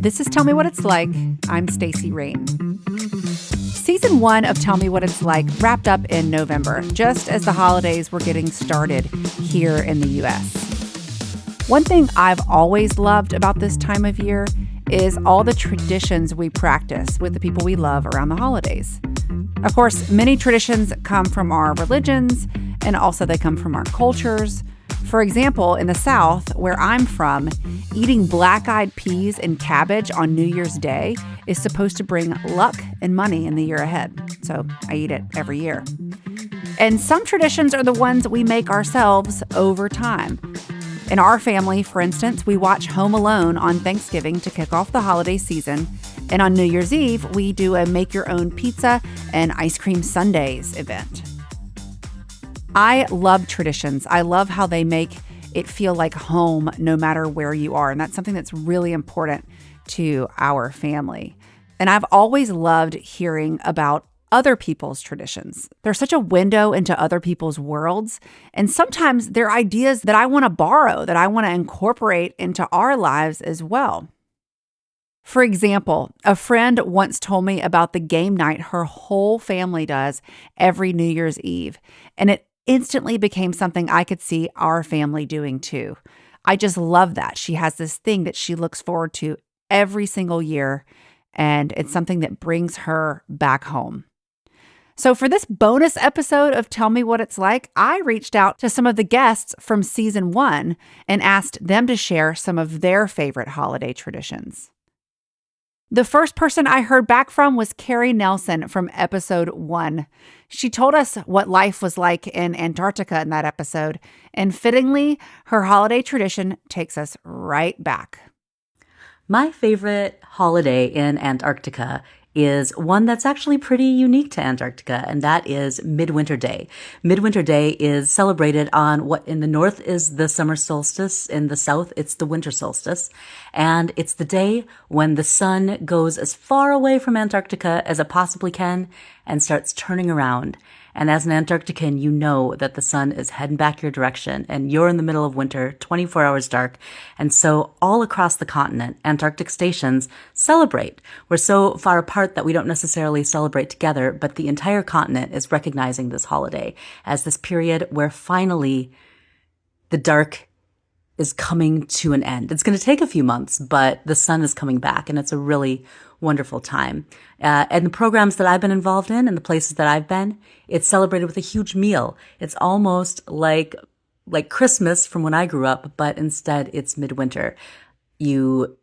This is Tell Me What It's Like. I'm Stacey Rain. Season 1 of Tell Me What It's Like wrapped up in November, just as the holidays were getting started here in the U.S. One thing I've always loved about this time of year is all the traditions we practice with the people we love around the holidays. Of course, many traditions come from our religions, and also they come from our cultures. For example, in the South, where I'm from, eating black-eyed peas and cabbage on New Year's Day is supposed to bring luck and money in the year ahead. So I eat it every year. And some traditions are the ones we make ourselves over time. In our family, for instance, we watch Home Alone on Thanksgiving to kick off the holiday season. And on New Year's Eve, we do a make-your-own pizza and ice cream sundaes event. I love traditions. I love how they make it feel like home no matter where you are. And that's something that's really important to our family. And I've always loved hearing about other people's traditions. They're such a window into other people's worlds. And sometimes they're ideas that I want to borrow, that I want to incorporate into our lives as well. For example, a friend once told me about the game night her whole family does every New Year's Eve. And it instantly became something I could see our family doing too. I just love that. She has this thing that she looks forward to every single year, and it's something that brings her back home. So for this bonus episode of Tell Me What It's Like, I reached out to some of the guests from season 1 and asked them to share some of their favorite holiday traditions. The first person I heard back from was Carrie Nelson from episode 1. She told us what life was like in Antarctica in that episode, and fittingly, her holiday tradition takes us right back. My favorite holiday in Antarctica is one that's actually pretty unique to Antarctica, and that is Midwinter Day. Midwinter Day is celebrated on what in the north is the summer solstice, in the south it's the winter solstice, and it's the day when the sun goes as far away from Antarctica as it possibly can and starts turning around. And as an Antarctican, you know that the sun is heading back your direction and you're in the middle of winter, 24 hours dark. And so all across the continent, Antarctic stations celebrate. We're so far apart that we don't necessarily celebrate together, but the entire continent is recognizing this holiday as this period where finally the dark is coming to an end. It's going to take a few months, but the sun is coming back, and it's a really wonderful time. And the programs that I've been involved in and the places that I've been, it's celebrated with a huge meal. It's almost like Christmas from when I grew up, but instead it's midwinter. You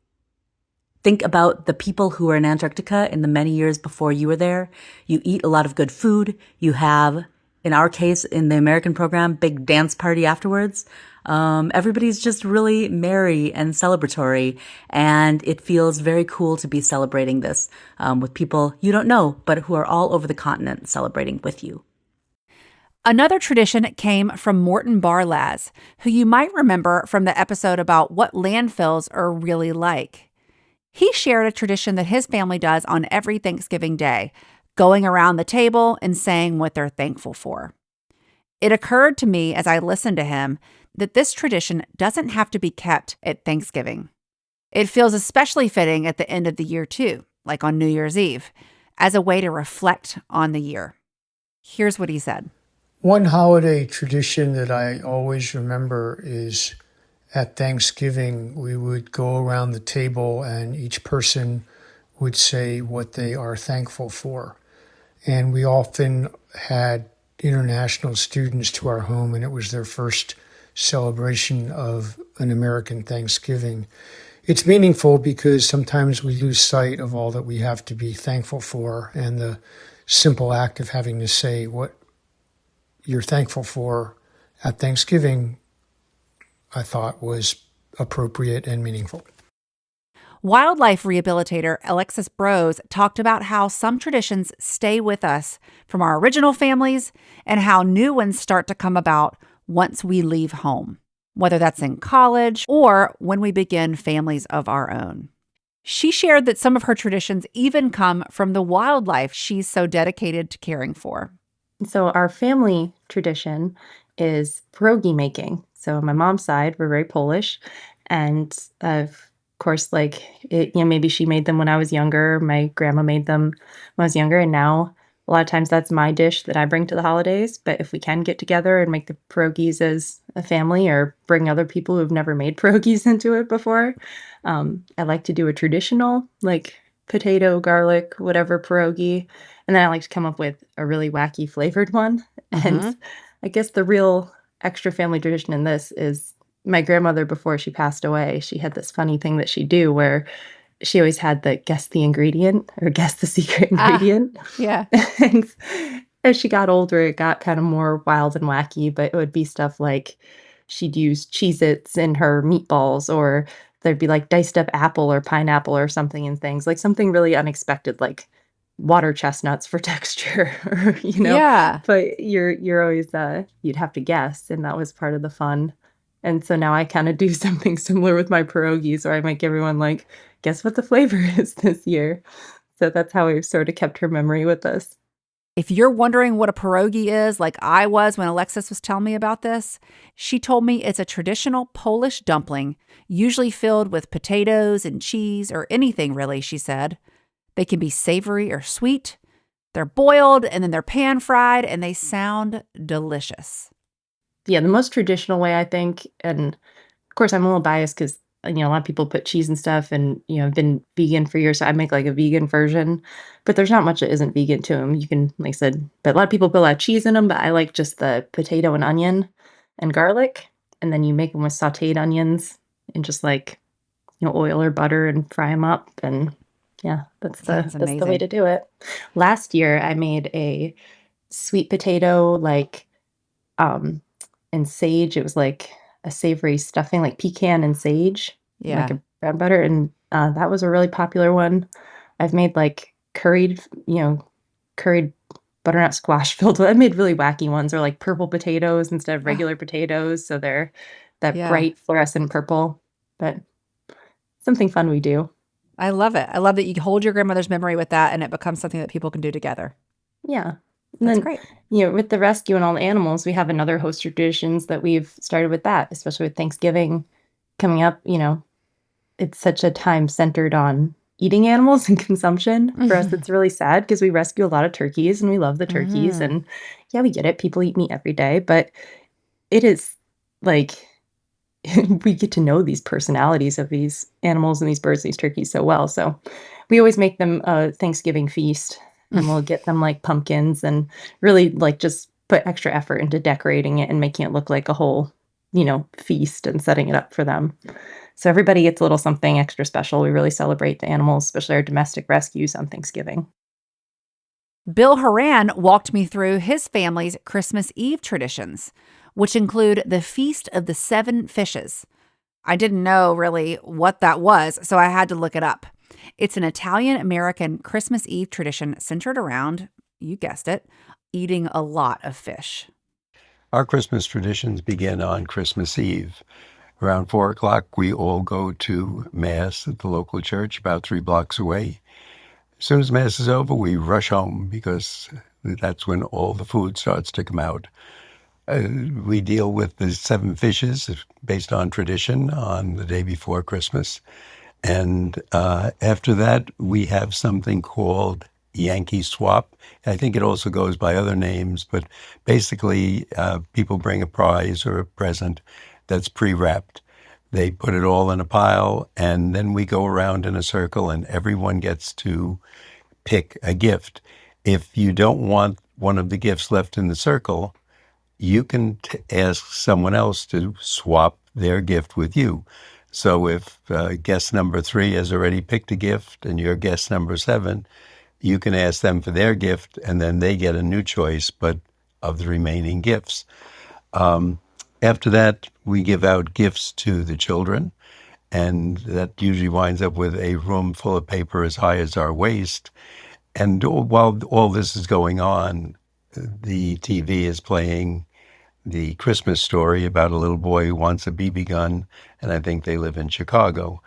think about the people who are in Antarctica in the many years before you were there. You eat a lot of good food. You have, in our case, in the American program, big dance party afterwards. Everybody's just really merry and celebratory, and it feels very cool to be celebrating this with people you don't know, but who are all over the continent celebrating with you. Another tradition came from Morton Barlaz, who you might remember from the episode about what landfills are really like. He shared a tradition that his family does on every Thanksgiving Day, going around the table and saying what they're thankful for. It occurred to me as I listened to him that this tradition doesn't have to be kept at Thanksgiving. It feels especially fitting at the end of the year too, like on New Year's Eve, as a way to reflect on the year. Here's what he said. One holiday tradition that I always remember is at Thanksgiving, we would go around the table and each person would say what they are thankful for. And we often had international students to our home, and it was their first celebration of an American Thanksgiving. It's meaningful because sometimes we lose sight of all that we have to be thankful for, and the simple act of having to say what you're thankful for at Thanksgiving, I thought was appropriate and meaningful. Wildlife rehabilitator Alexis Brose talked about how some traditions stay with us from our original families and how new ones start to come about once we leave home, whether that's in college or when we begin families of our own. She shared that some of her traditions even come from the wildlife she's so dedicated to caring for. So our family tradition is pierogi making. So on my mom's side, we're very Polish. And of course, like, maybe she made them when I was younger. My grandma made them when I was younger. And now a lot of times that's my dish that I bring to the holidays. But if we can get together and make the pierogies as a family or bring other people who've never made pierogies into it before, I like to do a traditional, like potato, garlic, whatever pierogi. And then I like to come up with a really wacky flavored one. And I guess the real extra family tradition in this is my grandmother, before she passed away, she had this funny thing that she'd do where she always had the guess the ingredient or guess the secret ingredient. Yeah. And as she got older, it got kind of more wild and wacky, but it would be stuff like she'd use Cheez-Its in her meatballs, or there'd be like diced up apple or pineapple or something in things, like something really unexpected, like water chestnuts for texture, or, Yeah. but you're always, you'd have to guess, and that was part of the fun. And so now I kind of do something similar with my pierogies, where I make everyone like, guess what the flavor is this year. So that's how we've sort of kept her memory with us. If you're wondering what a pierogi is, like I was when Alexis was telling me about this, she told me it's a traditional Polish dumpling, usually filled with potatoes and cheese or anything really, she said. They can be savory or sweet. They're boiled and then they're pan fried and they sound delicious. Yeah, the most traditional way, I think, and of course I'm a little biased because, a lot of people put cheese and stuff, and, I've been vegan for years, so I make like a vegan version, but there's not much that isn't vegan to them. You can, like I said, but a lot of people put a lot of cheese in them, but I like just the potato and onion and garlic, and then you make them with sauteed onions and just like, oil or butter and fry them up, and yeah, that's Sounds the way amazing. to do it. Last year, I made a sweet potato, like, um, and sage. It was like a savory stuffing, like pecan and sage, like Yeah. a brown butter, and that was a really popular one. I've made like curried butternut squash filled with. I made really wacky ones, or like purple potatoes instead of regular potatoes, so they're that Yeah. bright fluorescent purple. But something fun we do. I love it. I love that you hold your grandmother's memory with that and it becomes something that people can do together. Yeah. And That's then, great. with the rescue and all the animals, we have another host traditions that we've started with that, especially with Thanksgiving coming up. It's such a time centered on eating animals and consumption. For us, it's really sad because we rescue a lot of turkeys and we love the turkeys. And yeah, we get it. People eat meat every day, but it is like we get to know these personalities of these animals and these birds, these turkeys so well. So we always make them a Thanksgiving feast, and we'll get them like pumpkins and really like just put extra effort into decorating it and making it look like a whole, feast and setting it up for them. So everybody gets a little something extra special. We really celebrate the animals, especially our domestic rescues on Thanksgiving. Bill Horan walked me through his family's Christmas Eve traditions, which include the Feast of the Seven Fishes. I didn't know really what that was, so I had to look it up. It's an Italian-American Christmas Eve tradition centered around, you guessed it, eating a lot of fish. Our Christmas traditions begin on Christmas Eve. Around 4 o'clock, we all go to Mass at the local church about 3 blocks away. As soon as Mass is over, we rush home because that's when all the food starts to come out. We deal with the 7 fishes based on tradition on the day before Christmas. And after that, we have something called Yankee Swap. I think it also goes by other names, but basically people bring a prize or a present that's pre-wrapped. They put it all in a pile, and then we go around in a circle, and everyone gets to pick a gift. If you don't want one of the gifts left in the circle, you can ask someone else to swap their gift with you. So if guest number 3 has already picked a gift and you're guest number 7, you can ask them for their gift, and then they get a new choice, but of the remaining gifts. After that, we give out gifts to the children, and that usually winds up with a room full of paper as high as our waist. And while all this is going on, the TV is playing the Christmas story about a little boy who wants a BB gun, and I think they live in Chicago.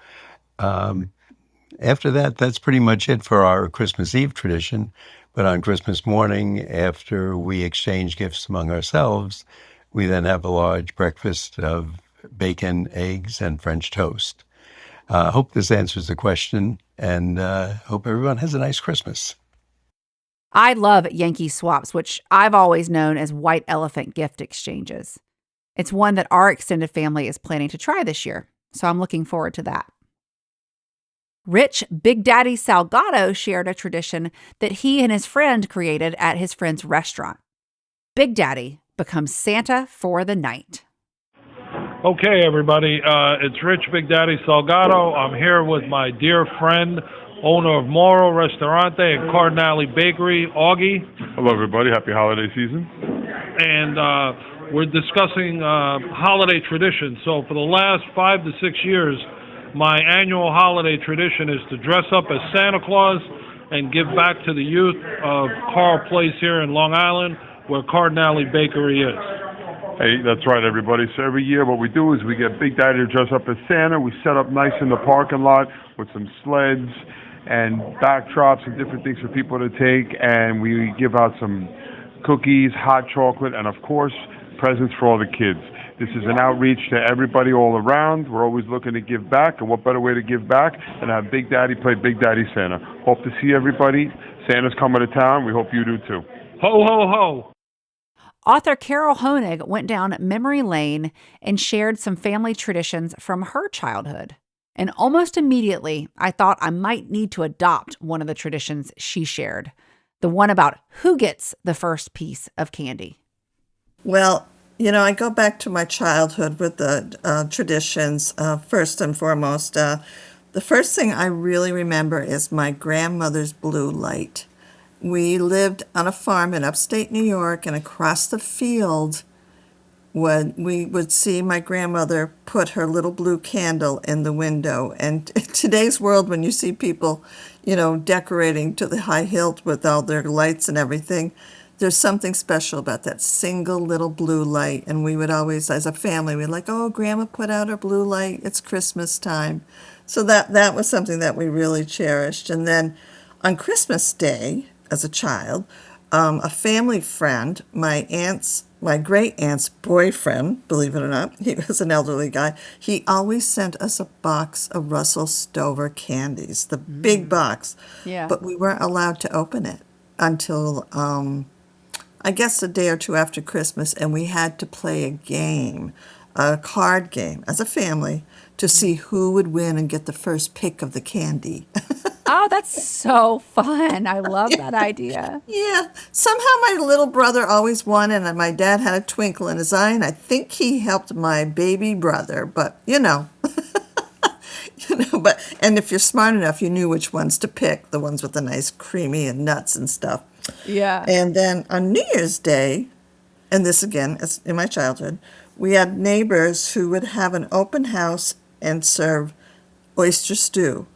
After that, that's pretty much it for our Christmas Eve tradition. But on Christmas morning, after we exchange gifts among ourselves, We then have a large breakfast of bacon, eggs, and French toast. Hope this answers the question, and hope everyone has a nice Christmas. I love Yankee swaps, which I've always known as white elephant gift exchanges. It's one that our extended family is planning to try this year, so I'm looking forward to that. Rich Big Daddy Salgado shared a tradition that he and his friend created at his friend's restaurant. Big Daddy becomes Santa for the night. Okay, everybody, it's Rich Big Daddy Salgado. I'm here with my dear friend, owner of Moro Restaurante and Cardinale Bakery, Augie. Hello, everybody. Happy holiday season. And we're discussing holiday traditions. So for the last 5 to 6 years, my annual holiday tradition is to dress up as Santa Claus and give back to the youth of Carl Place here in Long Island, where Cardinale Bakery is. Hey, that's right, everybody. So every year what we do is we get Big Daddy to dress up as Santa. We set up nice in the parking lot with some sleds and backdrops and different things for people to take. And we give out some cookies, hot chocolate, and, of course, presents for all the kids. This is an outreach to everybody all around. We're always looking to give back, and what better way to give back than have Big Daddy play Big Daddy Santa. Hope to see everybody. Santa's coming to town. We hope you do too. Ho, ho, ho! Author Carol Hoenig went down memory lane and shared some family traditions from her childhood. And almost immediately, I thought I might need to adopt one of the traditions she shared, the one about who gets the first piece of candy. Well, I go back to my childhood with the traditions. First and foremost, the first thing I really remember is my grandmother's blue light. We lived on a farm in upstate New York, and across the field, when we would see my grandmother put her little blue candle in the window. And in today's world, when you see people, decorating to the high hilt with all their lights and everything, there's something special about that single little blue light. And we would always, as a family, we'd like, oh, Grandma put out her blue light. It's Christmas time. So that was something that we really cherished. And then on Christmas Day, as a child, a family friend, my great aunt's boyfriend, believe it or not, he was an elderly guy, he always sent us a box of Russell Stover candies, the big box. Yeah. But we weren't allowed to open it until, I guess, a day or two after Christmas, and we had to play a card game, as a family, to see who would win and get the first pick of the candy. Oh, that's so fun. I love that idea. Yeah. Somehow my little brother always won, and my dad had a twinkle in his eye, and I think he helped my baby brother, but and if you're smart enough, you knew which ones to pick, the ones with the nice creamy and nuts and stuff. Yeah. And then on New Year's Day, and this again is in my childhood, we had neighbors who would have an open house and serve oyster stew.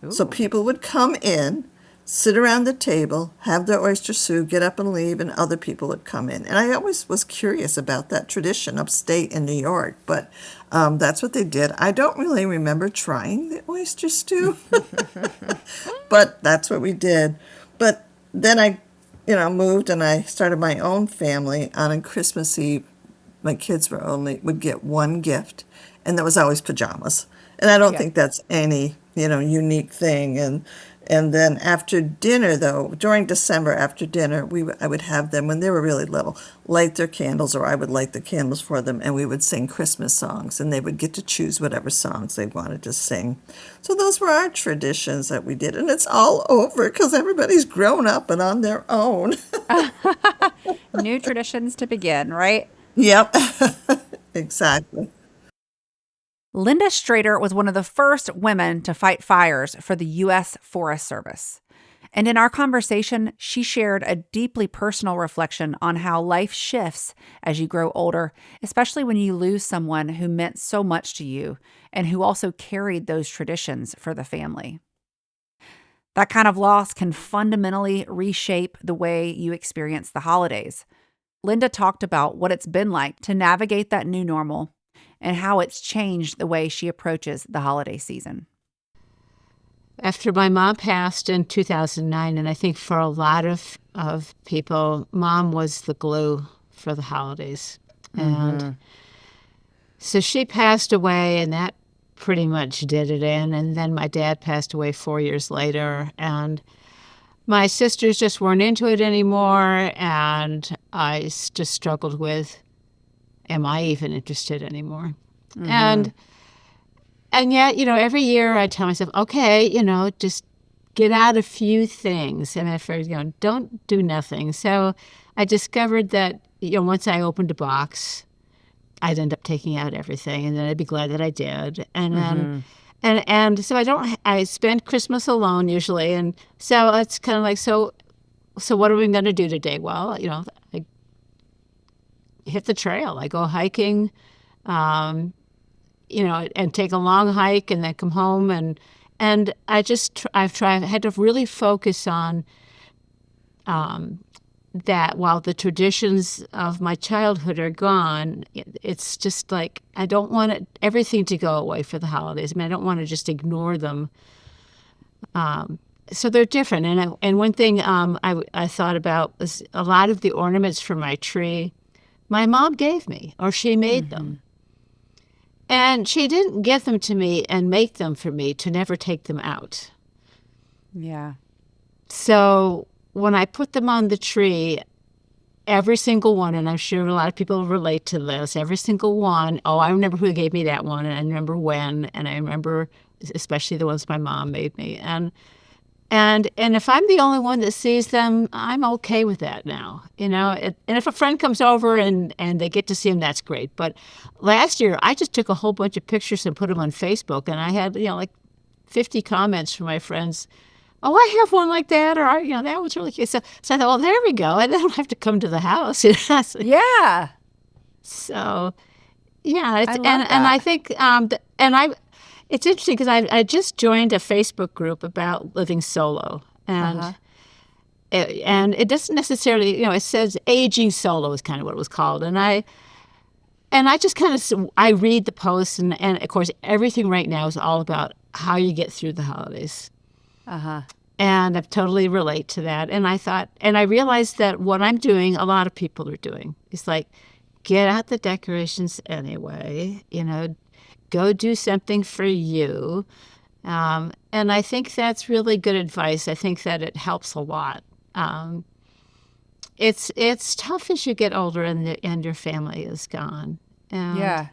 Ooh. So people would come in, sit around the table, have their oyster stew, get up and leave, and other people would come in. And I always was curious about that tradition upstate in New York, but that's what they did. I don't really remember trying the oyster stew, but that's what we did. But then I, moved and I started my own family. On Christmas Eve, my kids would get one gift, and that was always pajamas. And I don't think that's any unique thing. And then after dinner, though, during December after dinner, I would have them, when they were really little, light their candles, or I would light the candles for them, and we would sing Christmas songs, and they would get to choose whatever songs they wanted to sing. So those were our traditions that we did, and it's all over because everybody's grown up and on their own. New traditions to begin, right? Yep, exactly. Linda Strader was one of the first women to fight fires for the U.S. Forest Service. And in our conversation, she shared a deeply personal reflection on how life shifts as you grow older, especially when you lose someone who meant so much to you and who also carried those traditions for the family. That kind of loss can fundamentally reshape the way you experience the holidays. Linda talked about what it's been like to navigate that new normal and how it's changed the way she approaches the holiday season. After my mom passed in 2009, and I think for a lot of people, Mom was the glue for the holidays. And so she passed away, and that pretty much did it in. And then my dad passed away 4 years later, and my sisters just weren't into it anymore. And just struggled with, am I even interested anymore? And yet, every year I tell myself, okay, just get out a few things. And at first, don't do nothing. So I discovered that, once I opened a box, I'd end up taking out everything, and then I'd be glad that I did. And then, and so I spend Christmas alone usually. And so it's kind of like, so what are we going to do today? Well, I hit the trail. I go hiking, and take a long hike and then come home. And I had to really focus on that while the traditions of my childhood are gone, it's just like I don't want everything to go away for the holidays. I mean, I don't want to just ignore them. So they're different. And one thing I thought about was a lot of the ornaments for my tree, my mom gave me, or she made them. And she didn't give them to me and make them for me to never take them out. Yeah. So when I put them on the tree, every single one, and I'm sure a lot of people relate to this, every single one, I remember who gave me that one, and I remember when, and I remember especially the ones my mom made me. And if I'm the only one that sees them, I'm okay with that now, and if a friend comes over and they get to see them, that's great. But last year, I just took a whole bunch of pictures and put them on Facebook, and I had, like 50 comments from my friends. Oh, I have one like that, or that was really cute. So I thought, well, there we go. I don't have to come to the house. Yeah. So, yeah, I love and that. I think it's interesting because I just joined a Facebook group about living solo, and it doesn't necessarily, it says aging solo is kind of what it was called, and I just kind of I read the posts, and of course everything right now is all about how you get through the holidays. And I totally relate to that. And I thought, and I realized that what I'm doing, a lot of people are doing. It's like, get out the decorations anyway, go do something for you. And I think that's really good advice. I think that it helps a lot. It's tough as you get older and your family is gone. And, Yeah.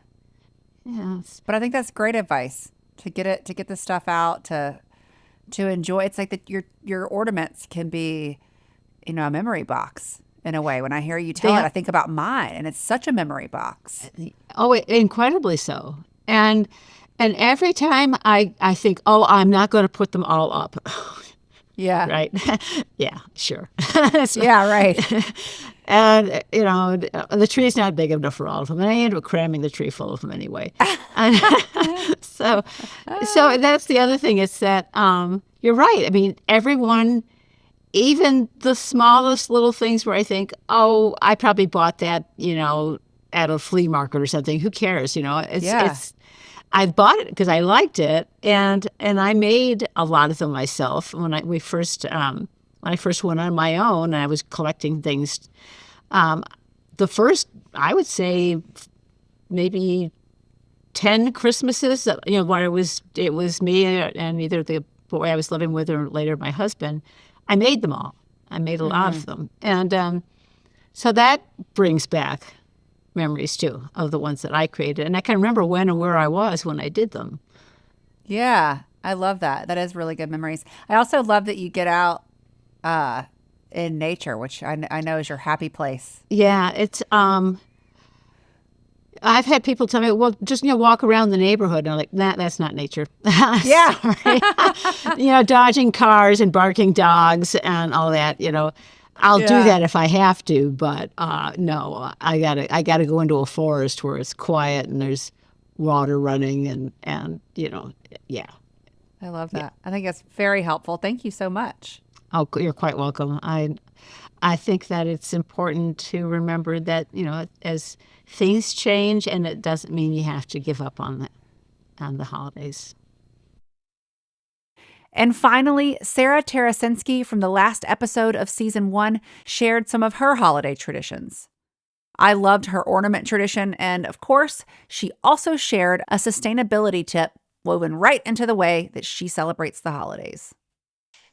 But I think that's great advice to get the stuff out, to enjoy. It's like that your ornaments can be, a memory box in a way. When I hear you tell it, I think about mine, and it's such a memory box. Oh, incredibly so. And every time I think, I'm not going to put them all up. Yeah. Right. Yeah, sure. Yeah, right. And, the tree's not big enough for all of them. And I ended up cramming the tree full of them anyway. And so that's the other thing is that you're right. I mean, everyone, even the smallest little things where I think, I probably bought that, at a flea market or something. Who cares? I bought it because I liked it, and I made a lot of them myself when I first went on my own and I was collecting things. The first, I would say, maybe 10 Christmases, where it was me and either the boy I was living with or later my husband. I made them all. I made a lot of them, and so that brings back memories too of the ones that I created, and I can remember when and where I was when I did them. Yeah, I love that. That is really good memories. I also love that you get out in nature, which I know is your happy place. Yeah, it's I've had people tell me, well, just walk around the neighborhood, and I'm like, that's not nature. Yeah. Dodging cars and barking dogs and all that. I'll do that if I have to, but no, I gotta go into a forest where it's quiet and there's water running and yeah. I love that. I think it's very helpful. Thank you so much. Oh, you're quite welcome. I think that it's important to remember that as things change, and it doesn't mean you have to give up on the holidays. And finally, Sarah Tarasinski from the last episode of season 1 shared some of her holiday traditions. I loved her ornament tradition. And of course, she also shared a sustainability tip woven right into the way that she celebrates the holidays.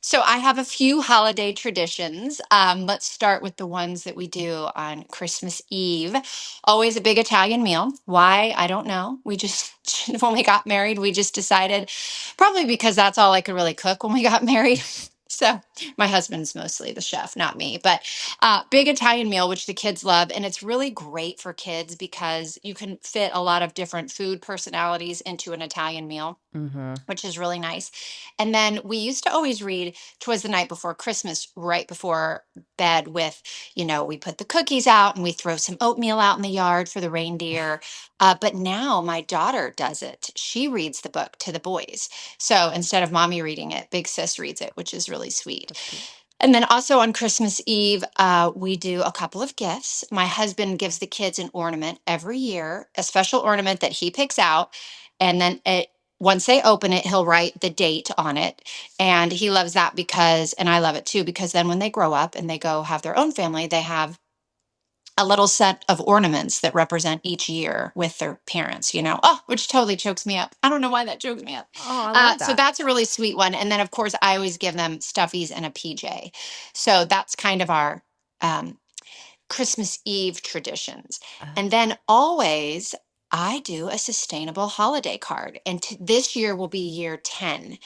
So I have a few holiday traditions. Let's start with the ones that we do on Christmas Eve. Always a big Italian meal. Why? I don't know. We just, when we got married, we just decided, probably because that's all I could really cook when we got married. So my husband's mostly the chef, not me, but big Italian meal, which the kids love. And it's really great for kids because you can fit a lot of different food personalities into an Italian meal, Mm-hmm. which is really nice. And then we used to always read "'Twas the Night Before Christmas" right before bed with, we put the cookies out and we throw some oatmeal out in the yard for the reindeer. But now my daughter does it. She reads the book to the boys. So instead of mommy reading it, big sis reads it, which is really sweet. And then also on Christmas Eve, we do a couple of gifts. My husband gives the kids an ornament every year, a special ornament that he picks out. And then once they open it, he'll write the date on it. And he loves that because, and I love it too, because then when they grow up and they go have their own family, they have a little set of ornaments that represent each year with their parents, which totally chokes me up. I don't know why that chokes me up. Oh, I love that. So that's a really sweet one. And then, of course, I always give them stuffies and a PJ. So that's kind of our Christmas Eve traditions. And then always I do a sustainable holiday card. And this year will be year 10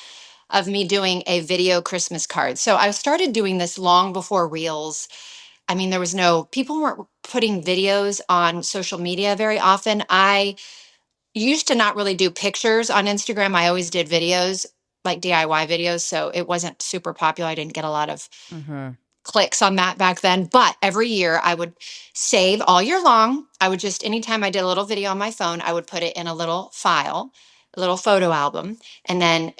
of me doing a video Christmas card. So I started doing this long before Reels. I mean, people weren't putting videos on social media very often. I used to not really do pictures on Instagram. I always did videos, like DIY videos. So it wasn't super popular. I didn't get a lot of clicks on that back then. But every year I would save all year long. I would anytime I did a little video on my phone, I would put it in a little file, a little photo album. And then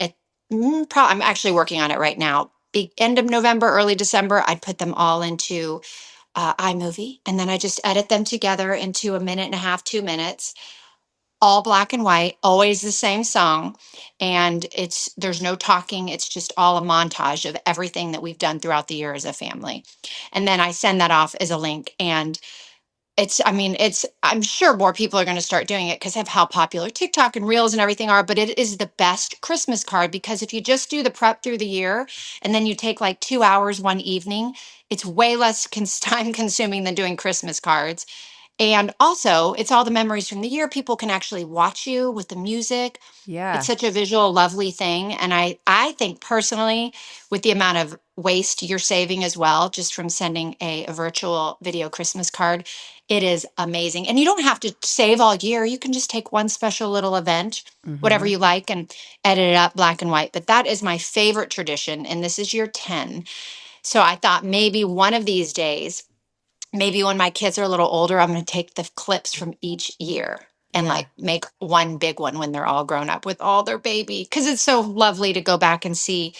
I'm actually working on it right now. End of November, early December, I'd put them all into iMovie. And then I just edit them together into 1.5 minutes, 2 minutes, all black and white, always the same song. And there's no talking. It's just all a montage of everything that we've done throughout the year as a family. And then I send that off as a link. And I'm sure more people are going to start doing it because of how popular TikTok and Reels and everything are, but it is the best Christmas card because if you just do the prep through the year and then you take like 2 hours one evening, it's way less time consuming than doing Christmas cards. And also, it's all the memories from the year. People can actually watch you with the music. Yeah. It's such a visual, lovely thing. And I think personally, with the amount of waste you're saving as well, just from sending a virtual video Christmas card, it is amazing. And you don't have to save all year. You can just take one special little event, whatever you like, and edit it up black and white. But that is my favorite tradition. And this is year 10. So I thought maybe one of these days, maybe when my kids are a little older, I'm going to take the clips from each year and like make one big one when they're all grown up with all their baby. Because it's so lovely to go back and see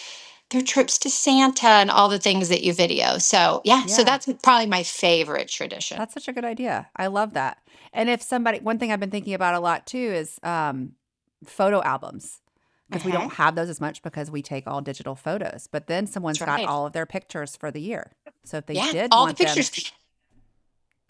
their trips to Santa and all the things that you video. So so that's probably my favorite tradition. That's such a good idea. I love that. And one thing I've been thinking about a lot too is photo albums. Because we don't have those as much because we take all digital photos. But then someone's got all of their pictures for the year. So if they did all want the pictures.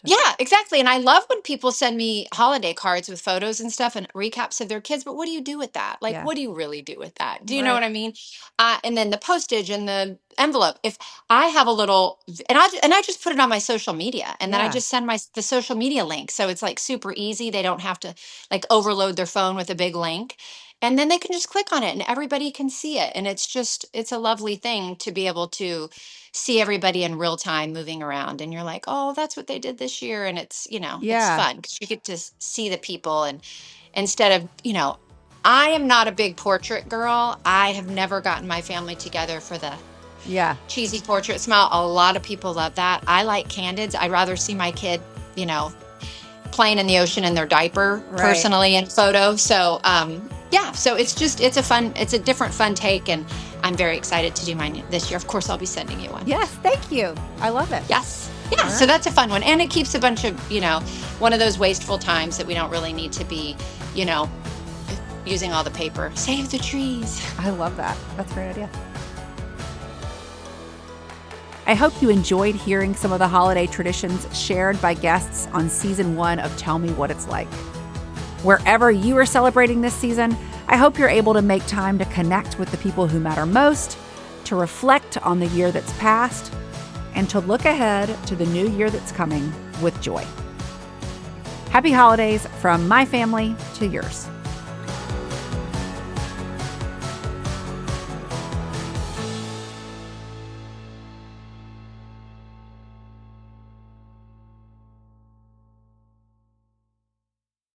Yeah, exactly. And I love when people send me holiday cards with photos and stuff and recaps of their kids. But what do you do with that? Like, what do you really do with that? Do you know what I mean? And then the postage and the envelope. If I have a little, and I just put it on my social media, and then I just send the social media link. So it's like super easy. They don't have to like overload their phone with a big link. And then they can just click on it and everybody can see it. And it's a lovely thing to be able to see everybody in real time moving around. And you're like, oh, that's what they did this year. And it's, it's fun because you get to see the people. And instead of, I am not a big portrait girl. I have never gotten my family together for the cheesy portrait smile. A lot of people love that. I like candids. I'd rather see my kid, playing in the ocean in their diaper personally in photo. So, so it's a different fun take, and I'm very excited to do mine this year. Of course, I'll be sending you one. Yes, thank you. I love it. Yes. Yeah, so that's a fun one. And it keeps a bunch of, one of those wasteful times that we don't really need to be, using all the paper. Save the trees. I love that. That's a great idea. I hope you enjoyed hearing some of the holiday traditions shared by guests on season 1 of Tell Me What It's Like. Wherever you are celebrating this season, I hope you're able to make time to connect with the people who matter most, to reflect on the year that's passed, and to look ahead to the new year that's coming with joy. Happy holidays from my family to yours.